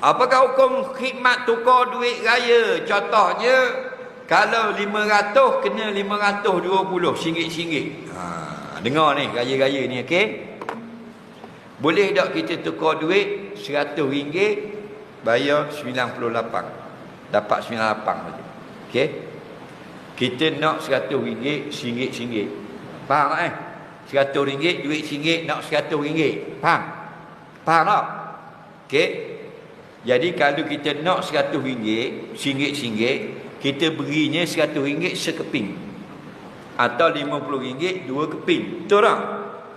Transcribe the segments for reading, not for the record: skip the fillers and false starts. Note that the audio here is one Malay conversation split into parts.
Apakah hukum khidmat tukar duit raya? Contohnya, kalau 500 kena 520 singgit-singgit. Dengar ni, raya-raya ni, okey? Boleh tak kita tukar duit RM100, bayar 98. Dapat 98 saja. Okey? Kita nak RM100, singgit-singgit. Faham tak RM100, duit singgit, nak RM100. Faham? Faham tak? Okey? Jadi kalau kita nak RM100, singgit-singgit, kita berinya RM100 sekeping. Atau RM50 dua keping. Betul tak?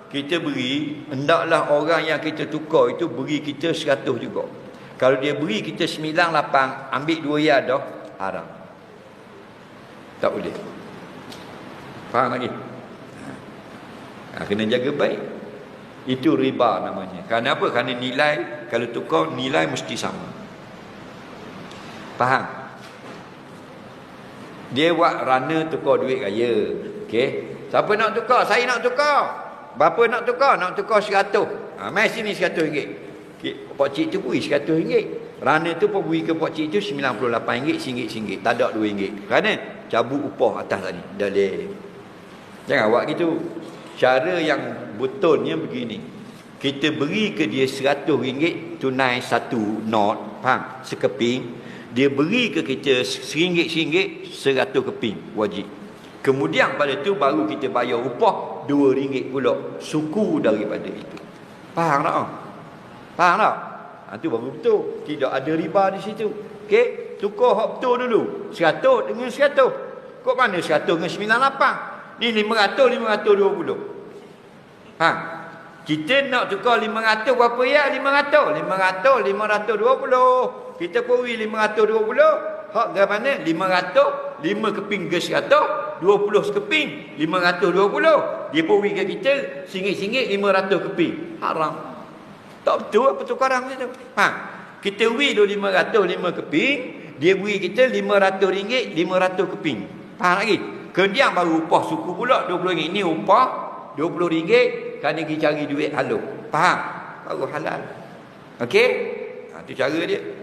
Kita beri, hendaklah orang yang kita tukar itu beri kita 100 juga. Kalau dia beri kita 98, ambil 2 ya dah, haram. Tak boleh. Faham lagi? Kena jaga baik. Itu riba namanya. Kerana apa? Kerana nilai, kalau tukar, nilai mesti sama. Faham? Dia buat runner tukar duit raya. Okey? Siapa nak tukar? Saya nak tukar. Berapa nak tukar? Nak tukar 100. Mai sini RM100. Okay. Pak cik tu beri RM100. Runner tu pun beri ke pak cik tu RM98, singgit-singgit. Tak ada RM2. Kerana cabut upah atas tadi. Dah leh. Jangan buat gitu. Cara yang betulnya begini. Kita beri ke dia RM100 tunai satu not, faham? Sekeping. Dia beri ke kita RM1 100 keping wajib. Kemudian pada tu baru kita bayar upah RM2 pula. Suku daripada itu. Faham tak? Faham tak? Itu baru betul. Tidak ada riba di situ. Okey? Tukar hak betul dulu. 100 dengan 100. Kok mana 100 dengan 98? Ni 500, 520. Ha? Kita nak tukar 500 berapa ya? 500. 500, 520. Kita puri 520. Hak ke mana? 500, 5 keping ke 100, 20 sekeping, 520. Dia puri ke kita singgit-singgit 500 keping. Haram. Tak betul apa tukaran macam tu. Ha? Kita beri dulu 500, 5 keping. Dia beri kita RM500, 500 keping. Faham lagi? Kemudian baru upah suku pula RM20. Ini upah RM20 kerana pergi cari duit halal. Faham? Baru halal. Okey? Itu cara dia.